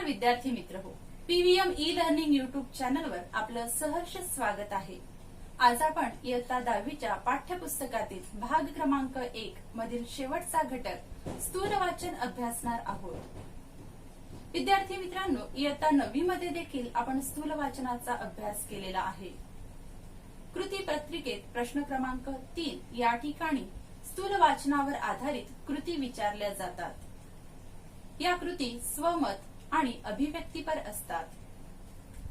विद्यार्थी मित्र हो, पीव्हीएम ई लर्निंग युट्यूब चॅनलवर आपलं सहर्ष स्वागत आहे। आज आपण इयत्ता 10वीच्या पाठ्यपुस्तकातील भाग क्रमांक 1 मधील शेवटचा घटक स्थूल वाचन अभ्यासणार आहोत। विद्यार्थी मित्रांनो, इयत्ता 9वी मध्ये देखील आपण स्थूल वाचनाचा अभ्यास केलेला आहे। कृती पत्रिकेत प्रश्न क्रमांक 3 या ठिकाणी स्थूल वाचनावर आधारित कृती विचारल्या जातात। या कृती स्वमत आणि अभिव्यक्तीपर असतात।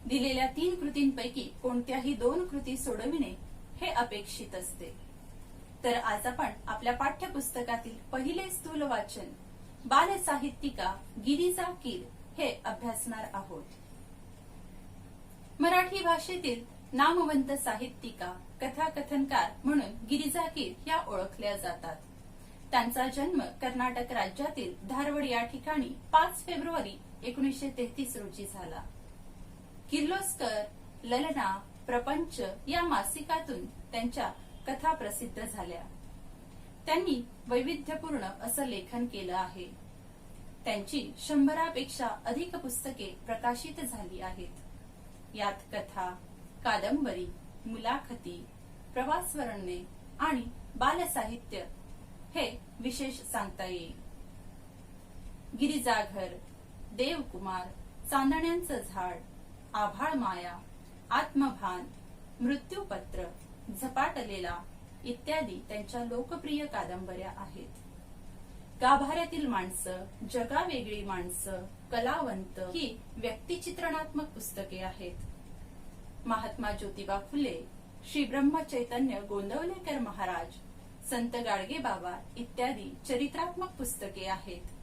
दिलेल्या 3 कृतींपैकी कोणत्याही 2 कृती सोडविणे हे अपेक्षित असते। तर आज आपण आपल्या पाठ्यपुस्तकातील पहिले स्थूल वाचन बालसाहित्यिका गिरिजा कीर हे अभ्यासणार आहोत। मराठी भाषेतील नामवंत साहित्यिका कथाकथनकार म्हणून गिरिजा कीर या ओळखल्या जातात। त्यांचा जन्म कर्नाटक राज्यातील धारवड या ठिकाणी 5 फेब्रुवारी 1933 रोजी झाला। किर्लोस्कर, ललना, प्रपंच या मासिकातून त्यांच्या कथा प्रसिद्ध झाल्या। त्यांनी वैविध्यपूर्ण असं लेखन केलं आहे। त्यांची 100पेक्षा अधिक पुस्तके प्रकाशित झाली आहेत। यात कथा, कादंबरी, मुलाखती, प्रवासवर्णने आणि बालसाहित्य हे विशेष सांगता येईल। गिरिजाघर, देवकुमार, चांदण्यांचं झाड, आभाळ माया, आत्मभान, मृत्यूपत्र, झपाटलेला इत्यादी त्यांच्या लोकप्रिय कादंबऱ्या आहेत। गाभाऱ्यातील माणसं, जगावेगळी माणसं, कलावंत ही व्यक्तिचित्रणात्मक पुस्तके आहेत। महात्मा ज्योतिबा फुले, श्री ब्रह्मचैतन्य गोंदवलेकर महाराज, संत गाडगे बाबा इत्यादी चरित्रात्मक पुस्तके आहेत।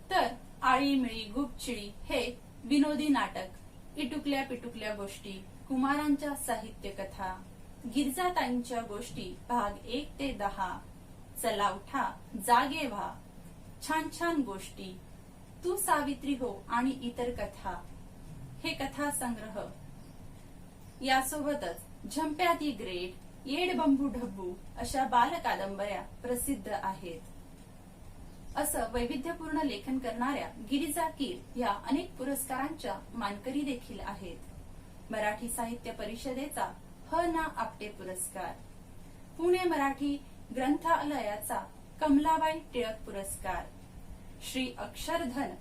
तर आळीमिळी गुपचिळी हे विनोदी नाटक, इटुकल्या पिटुकल्या गोष्टी, कुमारांच्या साहित्य कथा, गिरजाताईंच्या गोष्टी भाग 1 ते 10, चला उठा जागे व्हा, छान छान गोष्टी, तू सावित्री हो आणि इतर कथा हे कथा संग्रह, यासोबतच झंप्या दी ग्रेट, येड बंबू ढब्बू अशा बाल कादंबऱ्या प्रसिद्ध आहेत। असं वैविध्यपूर्ण लेखन करणाऱ्या गिरिजा कीर या अनेक पुरस्कारांच्या मानकरी देखील आहेत। मराठी साहित्य परिषदेचा ह ना आपटे पुरस्कार, पुणे मराठी ग्रंथालयाचा कमलाबाई टिळक पुरस्कार, श्री अक्षरधन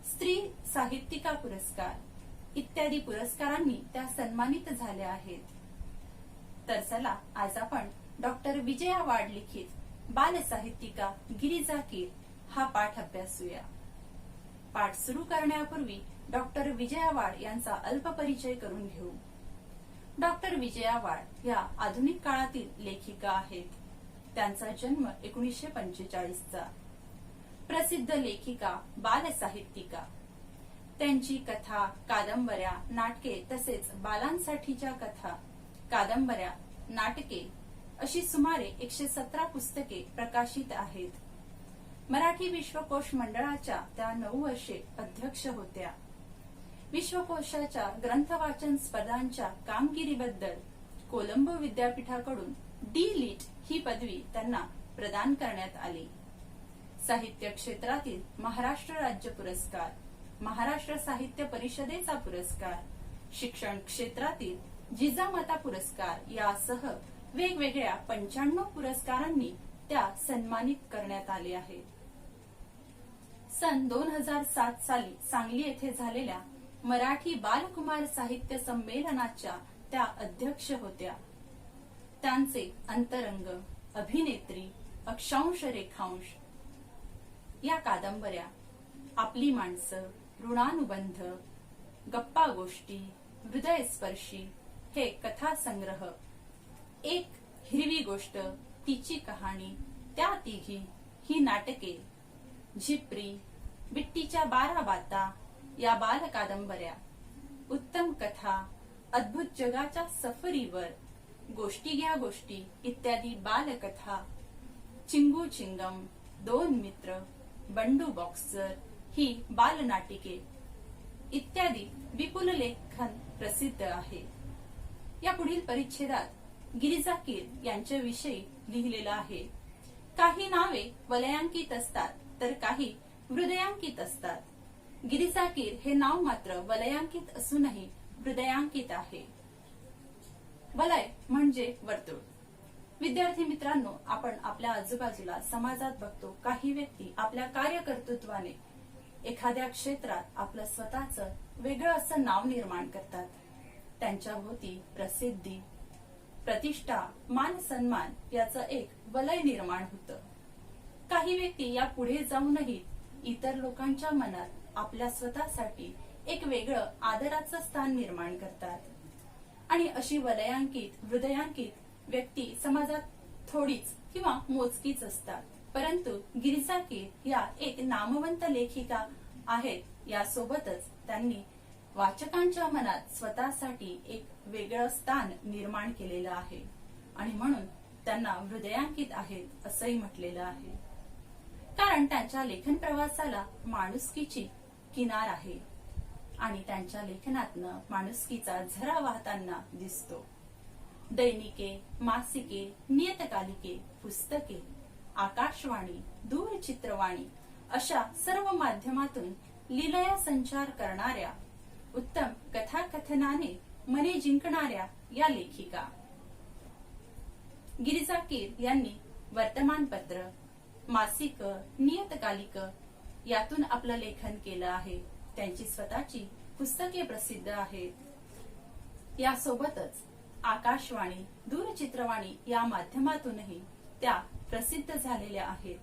स्त्री साहित्यिका पुरस्कार इत्यादी पुरस्कारांनी त्या सन्मानित झाल्या आहेत। तर चला आज आपण डॉक्टर विजया वाड लिखित बालसाहित्यिका गिरिजा कीर हा पाठ अभ्यासूया। पाठ सुरू करण्यापूर्वी डॉक्टर विजया वाड यांचा अल्प परिचय करून घेऊ। डॉक्टर विजया वाड या आधुनिक काळातील लेखिका आहेत। त्यांचा जन्म 1945 चा। प्रसिद्ध लेखिका, बालसाहित्यिका। त्यांची कथा, कादंबऱ्या, नाटके तसेच बालांसाठीच्या कथा, कादंबऱ्या, नाटके अशी सुमारे 117 पुस्तके प्रकाशित आहेत। मराठी विश्वकोश मंडळाच्या त्या 9 वर्षे अध्यक्ष होत्या। विश्वकोशाच्या ग्रंथवाचन स्पर्धांच्या कामगिरीबद्दल कोलंबो विद्यापीठाकडून डी लिट ही पदवी त्यांना प्रदान करण्यात आली। साहित्य क्षेत्रातील महाराष्ट्र राज्य पुरस्कार, महाराष्ट्र साहित्य परिषदेचा पुरस्कार, शिक्षण क्षेत्रातील जिजामाता पुरस्कार यासह वेगवेगळ्या 95 पुरस्कारांनी त्या सन्मानित करण्यात आले आहे। सन 2007 साली सांगली येथे झालेल्या मराठी बालकुमार साहित्य संमेलनाच्या त्या अध्यक्ष होत्या। त्यांचे अंतरंग, अभिनेत्री, अक्षांश रेखांश या कादंबऱ्या, आपली माणसं, ऋणानुबंध, गप्पा गोष्टी, हृदयस्पर्शी हे कथासंग्रह, एक हिरवी गोष्ट, तिची कहाणी, त्या तिघी ही नाटके, झिपरी, बिट्टीच्या 12 बाता या बाल कादंबऱ्या, उत्तम कथा, अद्भुत जगाच्या सफरीवर, गोष्टी घ्या गोष्टी इत्यादी बालकथा, चिंगू चिंगम, 2 मित्र, बंडू बॉक्सर ही बालनाटिके इत्यादी विपुल लेखन प्रसिद्ध आहे। या पुढील परिच्छेदात गिरिजा कीर यांच्याविषयी लिहिलेलं आहे। काही नावे वलयांकित असतात तर काही हृदयांकित असतात। गिरिजा कीर हे नाव मात्र वलयांकित असूनही हृदयांकित आहे. वलय म्हणजे वर्तुळ. विद्यार्थी मित्रांनो, आपण आपल्या आजूबाजूला समाजात बघतो काही व्यक्ती आपल्या कार्यकर्तृत्वाने एखाद्या क्षेत्रात आपलं स्वतःचं वेगळं असं नाव निर्माण करतात. त्यांच्या भोवती प्रसिद्धी, प्रतिष्ठा, मान सन्मान याचं एक वलय निर्माण होतं. काही व्यक्ती या पुढे जाऊनही इतर लोकांच्या मनात आपल्या स्वतःसाठी एक वेगळं आदराचं स्थान निर्माण करतात. आणि अशी वलयांकित, हृदयांकित व्यक्ती समाजात थोडीच किंवा मोजकीच असतात. परंतु गिरिजा कीर या एक नामवंत लेखिका आहेत. यासोबतच त्यांनी वाचकांच्या मनात स्वतःसाठी एक वेगळं स्थान निर्माण केलेलं आहे आणि म्हणून त्यांना हृदयांकित आहेत असंही म्हटलेलं आहे. कारण त्यांच्या लेखन प्रवासाला माणुसकीची किनार आहे आणि त्यांच्या लेखनातनं माणुसकीचा झरा वाहताना दिसतो. दैनिके, मासिके, नियतकालिके, पुस्तके, आकाशवाणी, दूरचित्रवाणी अशा सर्व माध्यमातून लीलया संचार करणाऱ्या, उत्तम कथाकथनाने मने जिंकणाऱ्या या लेखिका. गिरिजा कीर यांनी वर्तमानपत्र, मासिक, नियतकालिक यातून आपलं लेखन केलं आहे. त्यांची स्वतःची पुस्तके प्रसिद्ध आहेत. यासोबतच आकाशवाणी, दूरचित्रवाणी या माध्यमातूनही त्या प्रसिद्ध झालेल्या आहेत.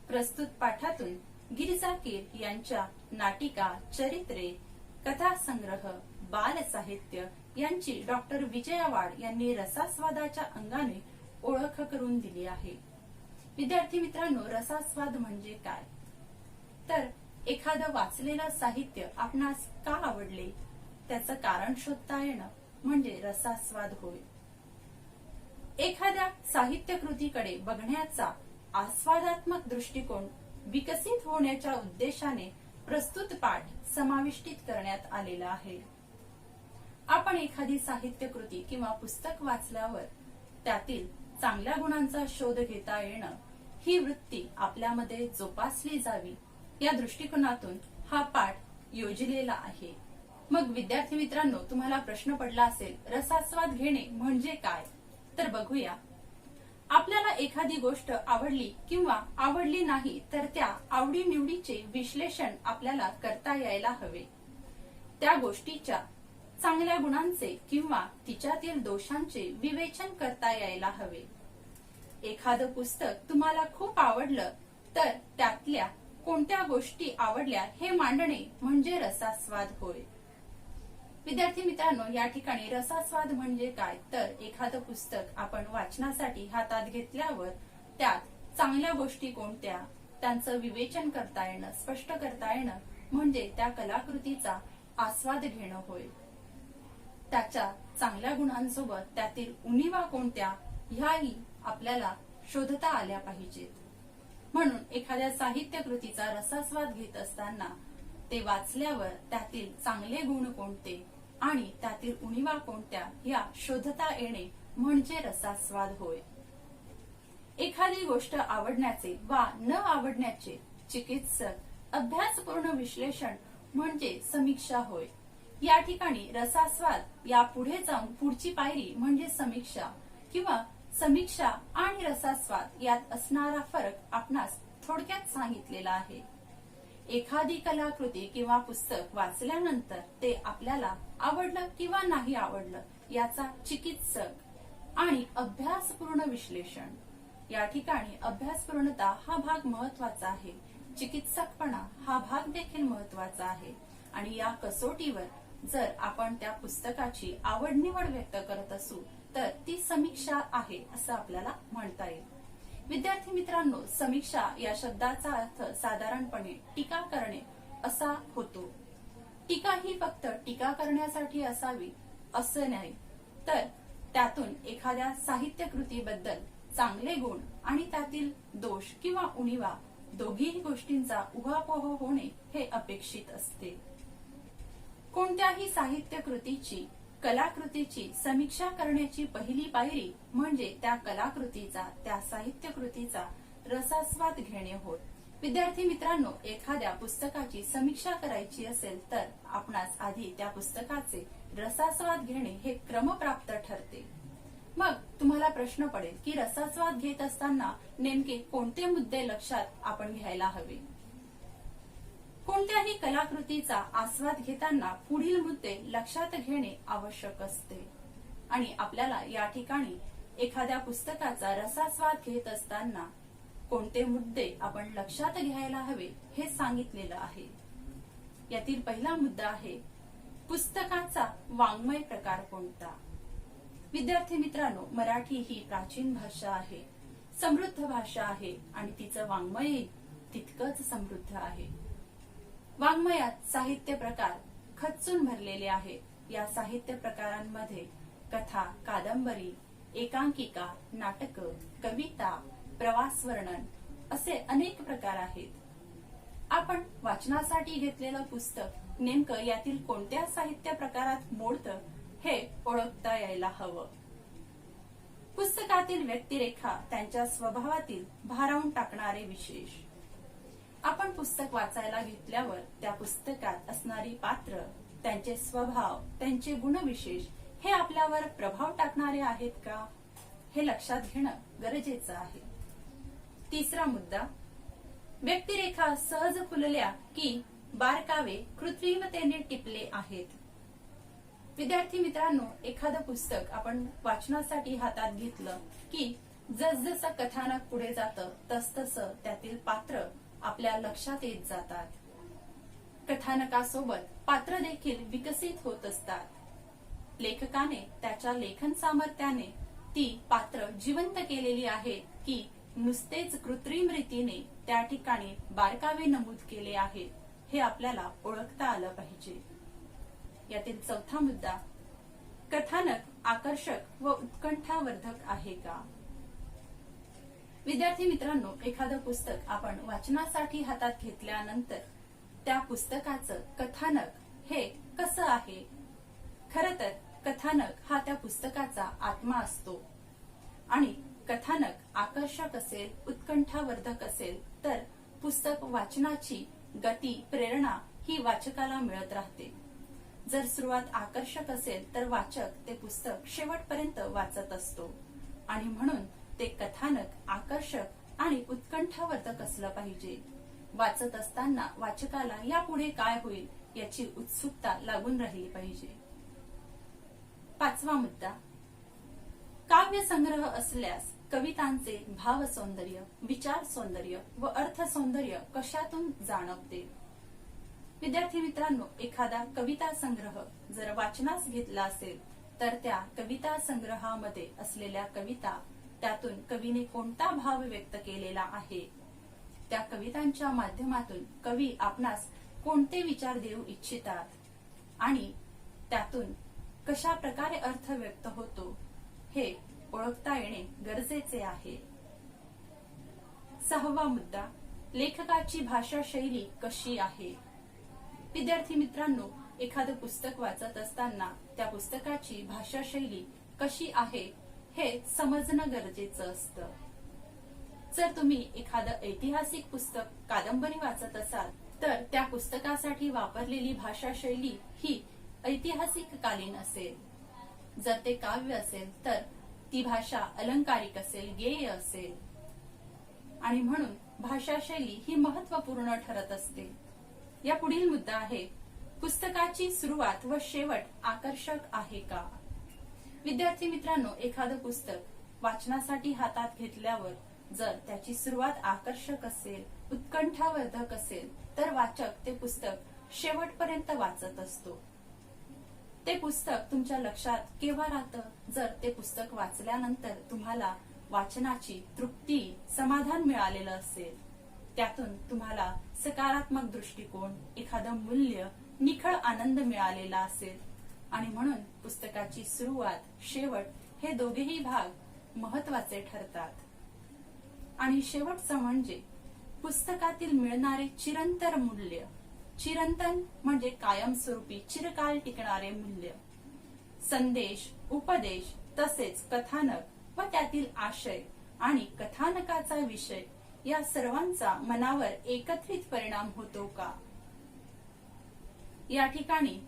प्रस्तुत पाठातून गिरिजा कीर यांच्या नाटिका, चरित्रे, कथासंग्रह, बालसाहित्य यांची डॉक्टर विजया वाड यांनी रसास्वादाच्या अंगाने ओळख करून दिली आहे. विद्यार्थी मित्रांनो, रसास्वाद म्हणजे काय? तर एखादं वाचलेलं साहित्य आपणास का आवडले त्याचं कारण शोधता येणं म्हणजे रसास्वाद होय. एखाद्या साहित्य कृतीकडे बघण्याचा आस्वादात्मक दृष्टिकोन विकसित होण्याच्या उद्देशाने प्रस्तुत पाठ समाविष्टित करण्यात आलेला आहे. आपण एखादी साहित्य कृती किंवा पुस्तक वाचल्यावर त्यातील चांगल्या गुणांचा शोध घेता येणं, ही वृत्ती आपल्यामध्ये जोपासली जावी या दृष्टिकोनातून हा पाठ योजलेला आहे. मग विद्यार्थी मित्रांनो, तुम्हाला प्रश्न पडला असेल, रसास्वाद घेणे म्हणजे काय? तर बघूया. आपल्याला एखादी गोष्ट आवडली किंवा आवडली नाही तर त्या आवडीनिवडीचे विश्लेषण आपल्याला करता यायला हवे. त्या गोष्टीच्या चांगल्या गुणांचे किंवा तिच्यातील दोषांचे विवेचन करता यायला हवे. एखादं पुस्तक तुम्हाला खूप आवडलं तर त्यातल्या कोणत्या गोष्टी आवडल्या हे मांडणे म्हणजे रसास्वाद होय. विद्यार्थी मित्रांनो, या ठिकाणी रसास्वाद म्हणजे काय? तर एखादं पुस्तक आपण वाचनासाठी हातात घेतल्यावर त्यात चांगल्या गोष्टी कोणत्या, त्यांचं विवेचन करता येणं, स्पष्ट करता येणं म्हणजे त्या कलाकृतीचा आस्वाद घेणं होय. त्याच्या चांगल्या गुणांसोबत त्यातील उणिवा कोणत्या ह्याही आपल्याला शोधता आल्या पाहिजेत. म्हणून एखाद्या साहित्य कृतीचा रसास्वाद घेत असताना ते वाचल्यावर त्यातील चांगले गुण कोणते आणि त्यातील उणिवा कोणत्या या शोधता येणे म्हणजे रसास्वाद होय. एखादी गोष्ट आवडण्याचे वा न आवडण्याचे चिकित्सक अभ्यासपूर्ण विश्लेषण म्हणजे समीक्षा होय. या ठिकाणी रसास्वाद या पुढे जाऊन पुढची पायरी म्हणजे समीक्षा किंवा समीक्षा आणि रसास्वाद यात असणारा फरक आपणास थोडक्यात सांगितलेला आहे. एखादी कलाकृती किंवा पुस्तक वाचल्यानंतर ते आपल्याला आवडलं किंवा नाही आवडलं याचा चिकित्सक आणि अभ्यासपूर्ण विश्लेषण. या ठिकाणी अभ्यासपूर्णता हा भाग महत्वाचा आहे, चिकित्सकपणा हा भाग देखील महत्वाचा आहे. आणि या कसोटीवर जर आपण त्या पुस्तकाची आवड निवड व्यक्त करत असू तर ती समीक्षा आहे असं आपल्याला म्हणता येईल. विद्यार्थी मित्रांनो, समीक्षा या शब्दाचा अर्थ साधारणपणे टीका करणे असा होतो. टीका ही फक्त टीका करण्यासाठी असावी असं नाही, तर त्यातून एखाद्या साहित्य कृतीबद्दल चांगले गुण आणि त्यातील दोष किंवा उणिवा दोघीही गोष्टींचा उहापोह होणे हे अपेक्षित असते. कोणत्याही साहित्य कृतीची, कलाकृतीची समीक्षा करण्याची पहिली पायरी म्हणजे त्या कलाकृतीचा, त्या साहित्य कृतीचा रसास्वाद घेणे होय. विद्यार्थी मित्रांनो, एखाद्या पुस्तकाची समीक्षा करायची असेल तर आपणास आधी त्या पुस्तकाचे रसास्वाद घेणे हे क्रमप्राप्त ठरते. मग तुम्हाला प्रश्न पडेल की रसास्वाद घेत असताना नेमके कोणते मुद्दे लक्षात आपण घ्यायला हवे. कोणत्याही कलाकृतीचा आस्वाद घेताना पुढील मुद्दे लक्षात घेणे आवश्यक असते आणि आपल्याला या ठिकाणी एखाद्या पुस्तकाचा रसास्वाद घेत असताना कोणते मुद्दे आपण लक्षात घ्यायला हवे हे सांगितलेलं आहे. यातील पहिला मुद्दा आहे पुस्तकाचा वाङ्मय प्रकार कोणता. विद्यार्थी मित्रांनो, मराठी ही प्राचीन भाषा आहे, समृद्ध भाषा आहे आणि तिचं वाङ्मय तितकंच समृद्ध आहे. वाङ्मयात साहित्य प्रकार खच्चून भरलेले आहेत. या साहित्य प्रकारांमध्ये कथा, कादंबरी, एकांकिका, नाटक, कविता, प्रवास वर्णन असे अनेक प्रकार आहेत. आपण वाचनासाठी घेतलेलं पुस्तक नेमकं यातील कोणत्या साहित्य प्रकारात मोडतं हे ओळखता यायला हवं. पुस्तकातील व्यक्तिरेखा त्यांच्या स्वभावातील भारावून टाकणारे विशेष. आपण पुस्तक वाचायला घेतल्यावर त्या पुस्तकात असणारी पात्र, त्यांचे स्वभाव, त्यांचे गुणविशेष हे आपल्यावर प्रभाव टाकणारे आहेत का हे लक्षात घेणं गरजेचं आहे. तिसरा मुद्दा, व्यक्तिरेखा सहज फुलल्या की बारकावे कृत्रिमतेने टिपले आहेत. विद्यार्थी मित्रांनो, एखादं पुस्तक आपण वाचनासाठी हातात घेतलं की जसजसं कथानक पुढे जातं तसतसं त्यातील पात्र आपल्या लक्षात येत जातात. कथानकासोबत पात्र देखील विकसित होत असतात. लेखकाने त्याच्या लेखन सामर्थ्याने ती पात्र जिवंत केलेली आहेत की नुसतेच कृत्रिम रीतीने त्या ठिकाणी बारकावे नमूद केले आहेत हे आपल्याला ओळखता आलं पाहिजे. यातील चौथा मुद्दा, कथानक आकर्षक व उत्कंठावर्धक आहे का. विद्यार्थी मित्रांनो, एखादं पुस्तक आपण वाचनासाठी हातात घेतल्यानंतर त्या पुस्तकाचं कथानक हे कसं आहे. खरं तर कथानक हा त्या पुस्तकाचा आत्मा असतो आणि कथानक आकर्षक असेल, उत्कंठावर्धक असेल तर पुस्तक वाचनाची गती, प्रेरणा ही वाचकाला मिळत राहते. जर सुरुवात आकर्षक असेल तर वाचक ते पुस्तक शेवटपर्यंत वाचत असतो आणि म्हणून ते कथानक आकर्षक आणि उत्कंठावर्धक असलं पाहिजे. वाचत असताना वाचकाला यापुढे काय होईल याची उत्सुकता लागून राहिली पाहिजे. पाचवा मुद्दा, काव्य संग्रह असल्यास कवितांचे भाव सौंदर्य, विचार सौंदर्य व अर्थ सौंदर्य कशातून जाणवते. विद्यार्थी मित्रांनो, एखादा कविता संग्रह जर वाचनास घेतला असेल तर त्या कविता संग्रहामध्ये असलेल्या कविता, त्यातून कवीने कोणता भाव व्यक्त केलेला आहे, त्या कवितांच्या माध्यमातून कवी आपणास कोणते विचार देऊ इच्छितात आणि त्यातून कशा प्रकारे अर्थ व्यक्त होतो हे ओळखता येणे गरजेचे आहे. सहावा मुद्दा, लेखकाची भाषा शैली कशी आहे. विद्यार्थी मित्रांनो, एखादं पुस्तक वाचत असताना त्या पुस्तकाची भाषा शैली कशी आहे हे समजणं गरजेचं असतं. जर तुम्ही एखादं ऐतिहासिक पुस्तक, कादंबरी वाचत असाल तर त्या पुस्तकासाठी वापरलेली भाषा शैली ही ऐतिहासिक कालीन असेल. जर ते काव्य असेल तर ती भाषा अलंकारिक असेल, गेय असेल आणि म्हणून भाषा शैली ही महत्वपूर्ण ठरत असते. या पुढील मुद्दा आहे, पुस्तकाची सुरुवात व शेवट आकर्षक आहे का. विद्यार्थी मित्रांनो, एखादं पुस्तक वाचनासाठी हातात घेतल्यावर जर त्याची सुरुवात आकर्षक असेल, उत्कंठावर्धक असेल तर वाचक ते पुस्तक शेवटपर्यंत वाचत असतो. ते पुस्तक तुमच्या लक्षात केव्हा राहतं, जर ते पुस्तक वाचल्यानंतर तुम्हाला वाचनाची तृप्ती, समाधान मिळालेलं असेल, त्यातून तुम्हाला सकारात्मक दृष्टिकोन, एखादं मूल्य, निखळ आनंद मिळालेला असेल आणि म्हणून पुस्तकाची सुरुवात, शेवट हे दोघेही भाग महत्वाचे ठरतात. आणि शेवटचं म्हणजे पुस्तकातील मिळणारे चिरंतर मूल्य. चिरंतन म्हणजे कायमस्वरूपी, चिरकाल टिकणारे मूल्य. संदेश, उपदेश तसेच कथानक व त्यातील आशय आणि कथानकाचा विषय या सर्वांचा मनावर एकत्रित परिणाम होतो का? या ठिकाणी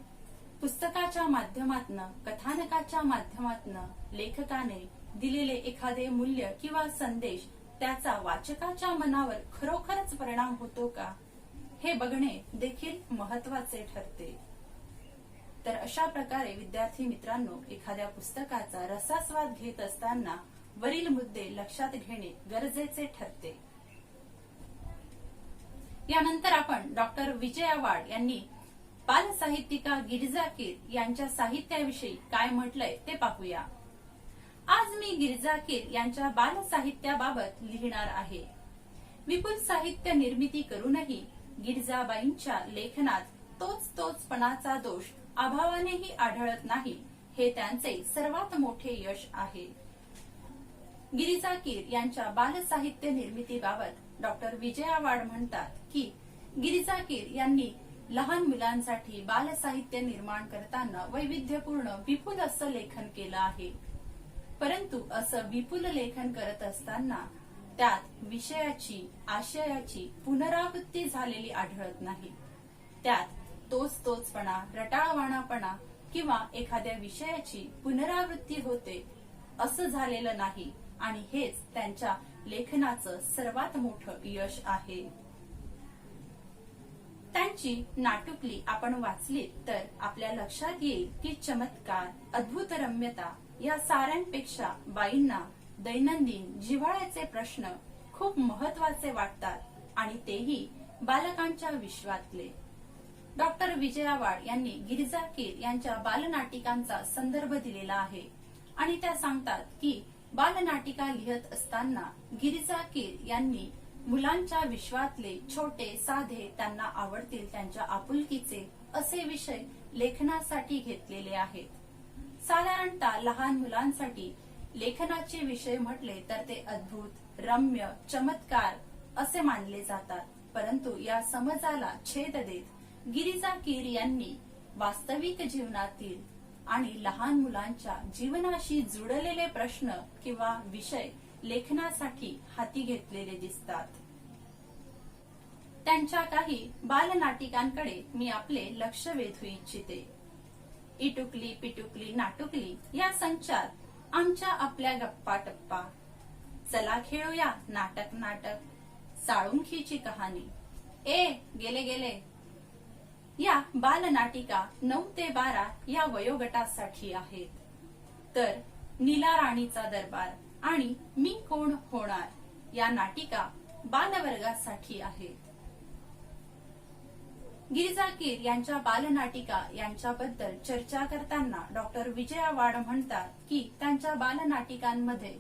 पुस्तकाच्या माध्यमातून, कथानकाच्या माध्यमातून लेखकाने दिलेले एखादे मूल्य किंवा संदेश त्याचा वाचकाच्या मनावर खरोखरच परिणाम होतो का, हे बघणे देखील महत्वाचे ठरते. तर अशा प्रकारे विद्यार्थी मित्रांनो, एखाद्या पुस्तकाचा रसास्वाद घेत असताना वरील मुद्दे लक्षात घेणे गरजेचे ठरते. यानंतर आपण डॉक्टर विजया वाड यांनी बालसाहित्यिका गिरिजा कीर यांच्या साहित्याविषयी काय म्हटलंय ते पाहूया. आज मी गिरिजा कीर यांच्या बालसाहित्याबाबत लिहिणार आहे. विपुल साहित्य निर्मिती करूनही गिरिजाबाईंच्या लेखनात तोचपणाचा दोष अभावानेही आढळत नाही, हे त्यांचे सर्वात मोठे यश आहे. गिरिजा कीर यांच्या बालसाहित्य निर्मितीबाबत डॉक्टर विजया वाड म्हणतात की गिरिजा कीर यांनी लहान मुलांसाठी बालसाहित्य निर्माण करताना वैविध्यपूर्ण विपुल असं लेखन केलं आहे. परंतु असं विपुल लेखन करत असताना त्यात विषयाची, आशयाची पुनरावृत्ती झालेली आढळत नाही. त्यात तोचपणा, रटाळवाणापणा किंवा एखाद्या विषयाची पुनरावृत्ती होते असं झालेलं नाही आणि हेच त्यांच्या लेखनाचं सर्वात मोठं यश आहे. त्यांची नाटुकली आपण वाचली तर आपल्या लक्षात येईल की चमत्कार, अद्भुत रम्यता या साऱ्यांपेक्षा बाईंना दैनंदिन जिव्हाळ्याचे प्रश्न खूप महत्वाचे वाटतात आणि तेही बालकांच्या विश्वातले. डॉक्टर विजया वाड यांनी गिरिजा कीर यांच्या बालनाटिकांचा संदर्भ दिलेला आहे आणि त्या सांगतात की बालनाटिका लिहत असताना गिरिजा कीर यांनी मुलांच्या विश्वातले छोटे, साधे, त्यांना आवडतील त्यांच्या आपुलकीचे असे विषय लेखनासाठी घेतलेले आहेत. साधारणतः लहान मुलांसाठी लेखनाचे विषय म्हटले तर ते अद्भुत, रम्य, चमत्कार असे मानले जातात. परंतु या समजाला छेद देत गिरिजा कीर यांनी वास्तविक जीवनातील आणि लहान मुलांच्या जीवनाशी जुळलेले प्रश्न किंवा विषय लेखनासाठी हाती घेतलेले दिसतात. त्यांच्या काही बालनाटिकांकडे मी आपले लक्ष वेधू इच्छिते. इटुकली पिटुकली नाटुकली या संचात आमच्या आपल्या गप्पा टप्पा, चला खेळूया नाटक, साळुंखीची कहाणी, ए गेले गेले या बालनाटिका 9 ते 12 या वयोगटासाठी आहेत. तर नीला राणीचा दरबार आणि मी कोण होणार या नाटिका बालवर्गासाठी आहेत. गिरिजा कीर यांच्या बालनाटिका यांच्याबद्दल चर्चा करताना डॉक्टर विजया वाड म्हणतात की त्यांच्या बालनाटिकांमध्ये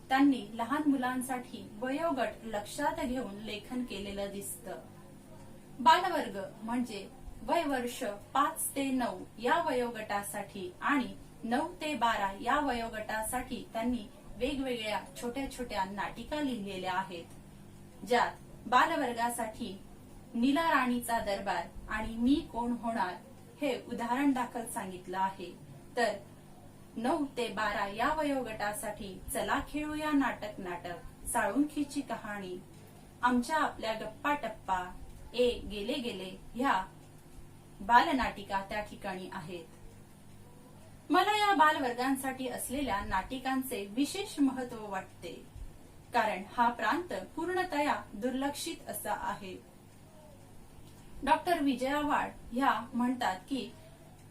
त्यांनी लहान मुलांसाठी वयोगट लक्षात घेऊन लेखन केलेलं दिसतं. बालवर्ग म्हणजे वय वर्ष 5 ते 9 या वयोगटासाठी आणि 9 ते 12 या वयोगटासाठी त्यांनी वेगवेगळ्या छोट्या नाटिका लिहिलेल्या आहेत, ज्यात बालवर्गासाठी नीला राणीचा दरबार आणि मी कोण होणार हे उदाहरण दाखल सांगितलं आहे. तर 9 ते 12 या वयोगटासाठी चला खेळूया नाटक, साळुंखीची कहाणी, आमच्या आपल्या गप्पा टप्पा, ए गेले गेले ह्या बालनाटिका त्या ठिकाणी आहेत. मला या बालवर्गांसाठी असलेल्या नाटिकांचे विशेष महत्व वाटते, कारण हा प्रांत पूर्णतया दुर्लक्षित असा आहे. डॉक्टर विजया वाड ह्या म्हणतात की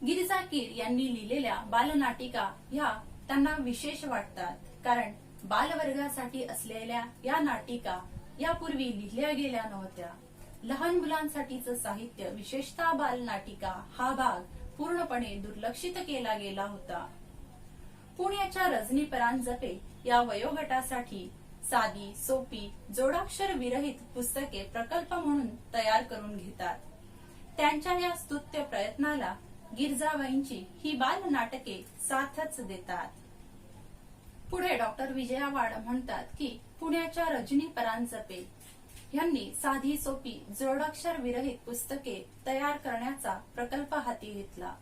गिरिजा कीर यांनी लिहिलेल्या बालनाटिका ह्या त्यांना विशेष वाटतात, कारण बालवर्गासाठी असलेल्या या नाटिका यापूर्वी लिहिल्या गेल्या नव्हत्या. लहान मुलांसाठीचं साहित्य, विशेषतः बालनाटिका हा भाग पूर्णपणे दुर्लक्षित केला गेला होता. पुण्याच्या रजनी परांजपे या वयोगटासाठी साधी, सोपी, जोडाक्षर विरहित पुस्तके प्रकल्प म्हणून तयार करून घेतात. त्यांच्या या स्तुत्य प्रयत्नाला गिरिजाबाईंची ही बालनाटके साथच देतात. पुढे डॉक्टर विजया वाड म्हणतात की पुण्याच्या रजनी परांजपे यांनी साधी, सोपी, जोडाक्षर विरहित पुस्तके तयार करण्याचा प्रकल्प हाती घेतला.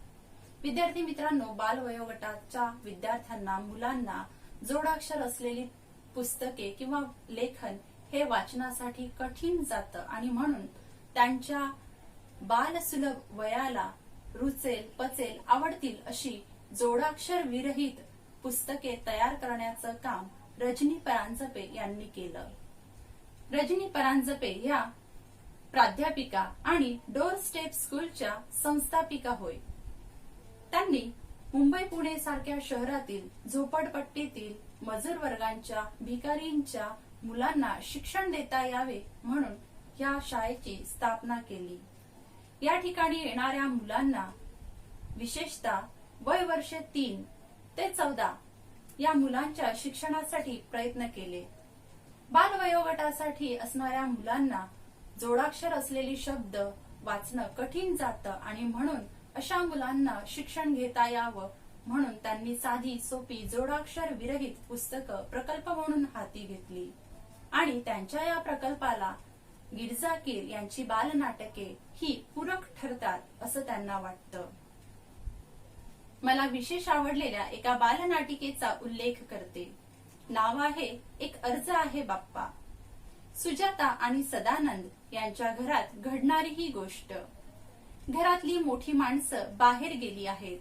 विद्यार्थी मित्रांनो, बालवयोगटाच्या विद्यार्थ्यांना, मुलांना जोडाक्षर असलेली पुस्तके किंवा लेखन हे वाचनासाठी कठीण जातं आणि म्हणून त्यांच्या बालसुलभ वयाला रुचेल, पचेल, आवडतील अशी जोडाक्षर विरहित पुस्तके तयार करण्याचं काम रजनी परांजपे यांनी केलं. रजनी परांजपे या प्राध्यापिका आणि डोर स्टेप स्कूलच्या संस्थापिका होय. त्यांनी मुंबई, पुणे सारख्या शहरातील झोपडपट्टीतील मजूर वर्गांच्या, भिकारींच्या मुलांना शिक्षण देता यावे म्हणून या शाळेची स्थापना केली. या ठिकाणी येणाऱ्या मुलांना विशेषतः वय वर्षे 3 ते 14 या मुलांच्या शिक्षणासाठी प्रयत्न केले. बाल वयोगटासाठी असणाऱ्या मुलांना जोडाक्षर असलेली शब्द वाचणं कठीण जातं आणि म्हणून अशा मुलांना शिक्षण घेता यावं म्हणून त्यांनी साधी सोपी जोडाक्षर विरहित पुस्तकं प्रकल्प म्हणून हाती घेतली आणि त्यांच्या या प्रकल्पाला गिरजा कीर यांची बालनाटके ही पूरक ठरतात असं त्यांना वाटतं. मला विशेष आवडलेल्या एका बालनाटिकेचा उल्लेख करते. नाव आहे एक अर्ज आहे बाप्पा. सुजाता आणि सदानंद यांच्या घरात घडणारी ही गोष्ट. घरातली मोठी माणसं बाहेर गेली आहेत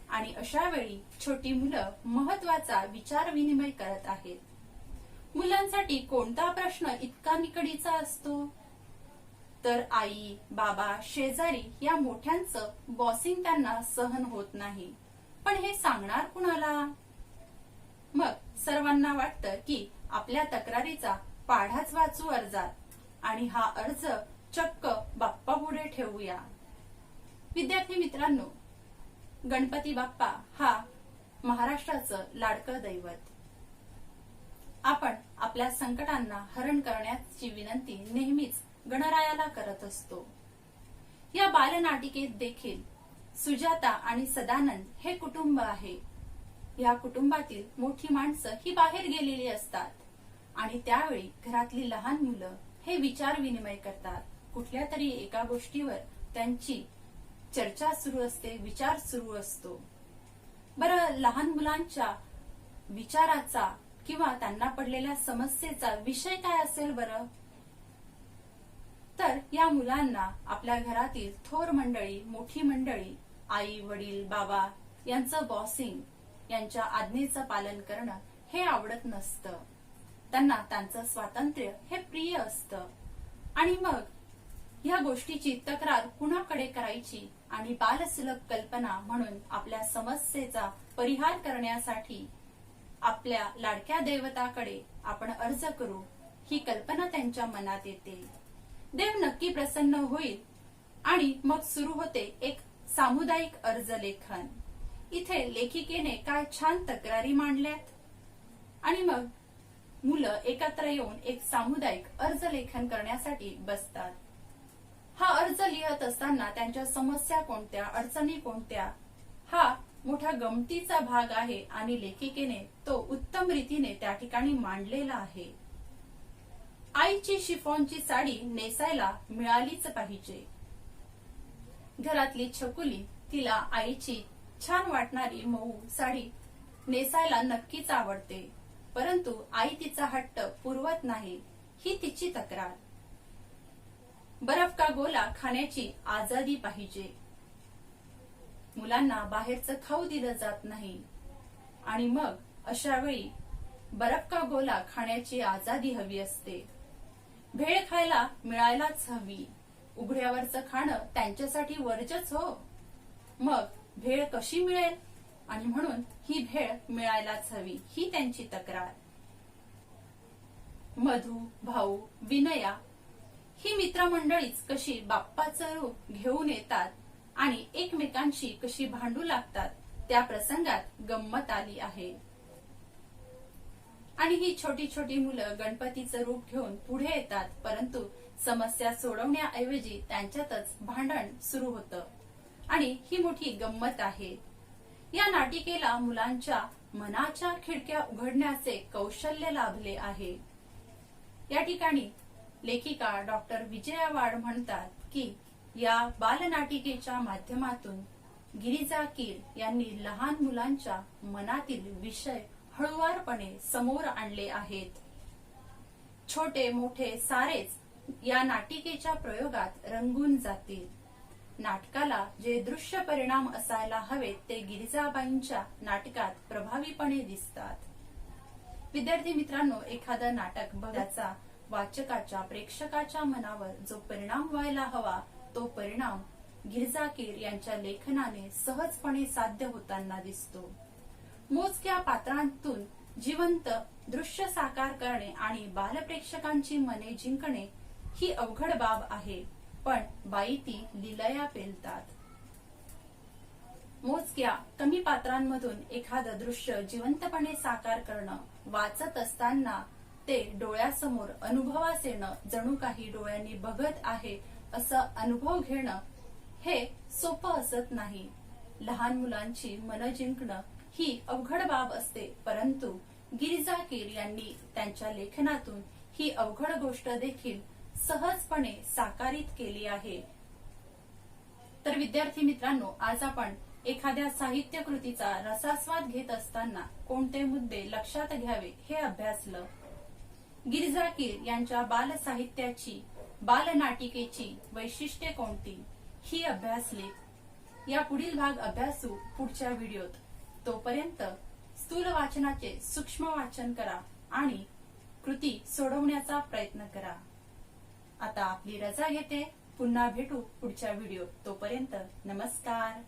आणि अशा वेळी छोटी मुलं महत्वाचा विचार विनिमय करत आहेत. मुलांसाठी कोणता प्रश्न इतका निकडीचा असतो? तर आई, बाबा, शेजारी या मोठ्यांचं बॉसिंग त्यांना सहन होत नाही. पण हे सांगणार कुणाला? मग सर्वांना वाटतं की आपल्या तक्रारीचा पाढाच वाचू अर्जात आणि हा अर्ज चक्क बाप्पा पुढे ठेवूया. विद्यार्थी मित्रांनो, गणपती बाप्पा हा महाराष्ट्राचं लाडकं दैवत. आपण आपल्या संकटांना हरण करण्याची विनंती नेहमीच गणरायाला करत असतो. या बालनाटिकेत देखील सुजाता आणि सदानंद हे कुटुंब आहे. या कुटुंबातील मोठी माणसं ही बाहेर गेलेली असतात आणि त्यावेळी घरातली लहान मुलं हे विचार विनिमय करतात. कुठल्या तरी एका गोष्टीवर त्यांची चर्चा सुरू असते, विचार सुरू असतो. बरं, लहान मुलांच्या विचाराचा किंवा त्यांना पडलेल्या समस्येचा विषय काय असेल बरं? तर या मुलांना आपल्या घरातील थोर मंडळी, मोठी मंडळी, आई, वडील, बाबा यांचं बॉसिंग, यांच्या आज्ञेचं पालन करणं हे आवडत नसतं. त्यांना त्यांचं स्वातंत्र्य हे प्रिय असतं आणि मग या गोष्टीची तक्रार कुणाकडे करायची आणि बालसुलभ कल्पना म्हणून आपल्या समस्येचा परिहार करण्यासाठी आपल्या लाडक्या दैवताकडे आपण अर्ज करू ही कल्पना त्यांच्या मनात येते. देव नक्की प्रसन्न होईल आणि मग सुरू होते एक सामुदायिक अर्ज लेखन. इथे लेखिकेने काय छान तक्रारी मांडल्यात आणि मग मुलं एकत्र येऊन एक सामुदायिक अर्ज लेखन करण्यासाठी बसतात. हा अर्ज लिहत असताना त्यांच्या समस्या कोणत्या, अडचणी कोणत्या हा मोठा गमतीचा भाग आहे आणि लेखिकेने तो उत्तम रीतीने त्या ठिकाणी मांडलेला आहे. आईची शिफॉनची साडी नेसायला मिळालीच पाहिजे. घरातली छकुली तिला आईची छान वाटणारी मऊ साडी नेसायला नक्कीच आवडते, परंतु आई तिचा हट्ट पुरवत नाही ही तिची तक्रार. बर्फ का गोला खाण्याची आजादी पाहिजे. मुलांना बाहेरचं खाऊ दिलं जात नाही आणि मग अशा वेळी बर्फ का गोला खाण्याची आजादी हवी असते. भेळ खायला मिळायलाच हवी. उघड्यावरचं खाणं त्यांच्यासाठी वर्जच हो. मग भेळ कशी मिळेल आणि म्हणून ही भेळ मिळायलाच हवी ही त्यांची तक्रार. मधू, भाऊ, विनया ही मित्रमंडळीच कशी बाप्पाचं रूप घेऊन येतात आणि एकमेकांशी कशी भांडू लागतात त्या प्रसंगात गंमत आली आहे. आणि ही छोटी छोटी मुलं गणपतीचं रूप घेऊन पुढे येतात, परंतु समस्या सोडवण्याऐवजी त्यांच्यातच भांडण सुरू होतं आणि ही मोठी गंमत आहे. या नाटिकेला मुलांच्या मनाच्या खिडक्या उघडण्याचे कौशल्य लाभले आहे. या ठिकाणी लेखिका डॉक्टर विजया वाड म्हणतात की या बालनाटिकेच्या माध्यमातून गिरिजा कीर यांनी लहान मुलांच्या मनातील विषय हळुवारपणे समोर आणले आहेत. छोटे मोठे सारेच या नाटिकेच्या प्रयोगात रंगून जातील. नाटकाला जे दृश्य परिणाम असायला हवेत ते गिरिजाबाईंच्या नाटकात प्रभावीपणे दिसतात. विद्यार्थी मित्रांनो, एखादं नाटक बघायचा वाचकाच्या प्रेक्षकाच्या मनावर जो परिणाम व्हायला हवा तो परिणाम गिरिजा कीर यांच्या लेखनाने सहजपणे साध्य होताना दिसतो. मोजक्या पात्रांतून जिवंत दृश्य साकार करणे आणि बालप्रेक्षकांची मने जिंकणे ही अवघड बाब आहे, पण बाई ती लीलया पेलतात. मोजक्या कमी पात्रांमधून एखादं दृश्य जिवंतपणे साकार करणं, वाचत असताना ते डोळ्यासमोर अनुभवास येणं, जणू काही डोळ्यांनी बघत आहे असं अनुभव घेणं हे सोपं असत नाही. लहान मुलांची मन जिंकणं ही अवघड बाब असते, परंतु गिरिजा कीर यांनी त्यांच्या लेखनातून ही अवघड गोष्ट देखील सहजपणे साकारित केली आहे. तर विद्यार्थी मित्रांनो, आज आपण एखाद्या साहित्य कृतीचा रसास्वाद घेत असताना कोणते मुद्दे लक्षात घ्यावे हे अभ्यासलं. गिरिजा कीर यांच्या बाल साहित्याची, बालनाटिकेची वैशिष्ट्ये कोणती ही अभ्यासली. या पुढील भाग अभ्यासू पुढच्या व्हिडिओत. तोपर्यंत स्थूल वाचनाचे सूक्ष्म वाचन करा आणि कृती सोडवण्याचा प्रयत्न करा. आता आपली रजा घेते. पुन्हा भेटू पुढच्या व्हिडिओत. तोपर्यंत नमस्कार.